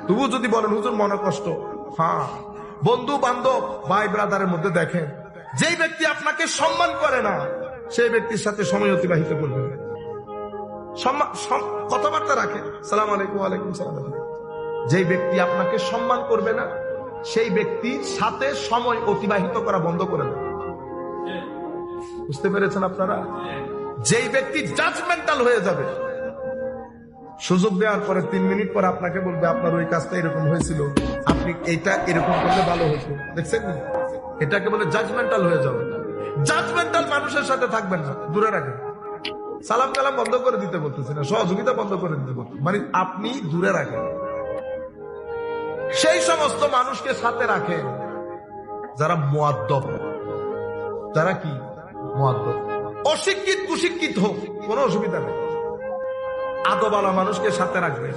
তবু যদি বলেন হুজুর মনে কষ্ট, হ্যাঁ, বন্ধু বান্ধব ভাই ব্রাদারের মধ্যে দেখেন, যেই ব্যক্তি আপনাকে সম্মান করে না সেই ব্যক্তির সাথে সময় অতিবাহিত করবেন, কথাবার্তা রাখে, সালাম আলাইকুম, ওয়ালাইকুম সালাম। যেই ব্যক্তি আপনাকে সম্মান করবে না সেই ব্যক্তির সাথে সময় অতিবাহিত করা বন্ধ করে দেন। বুঝতে পেরেছেন আপনারা? যেই ব্যক্তি জাজমেন্টাল হয়ে যাবে, সুযোগ দেওয়ার পরে 3 মিনিট পর আপনাকে বলবে আপনার ওই কাজটা এরকম হয়েছিল, আপনি এইটা এরকম করলে ভালো হতো, দেখছেন? এটাকে বলে জাজমেন্টাল হয়ে যাবে। জাজমেন্টাল মানুষের সাথে থাকবেন না, দূরে রাখেন। সালাম কালাম বন্ধ করে দিতে বলতেছি না, সহযোগিতা বন্ধ করে দিতে বলতে, মানে আপনি দূরে রাখেন। সেই সমস্ত মানুষকে সাথে রাখেন যারা মুআদ্দব, যারা কি মুআদ্দব। অশিক্ষিত কুশিক্ষিত হোক, কোনো অসুবিধা নেই, আদবালা মানুষকে সাথে রাখবেন।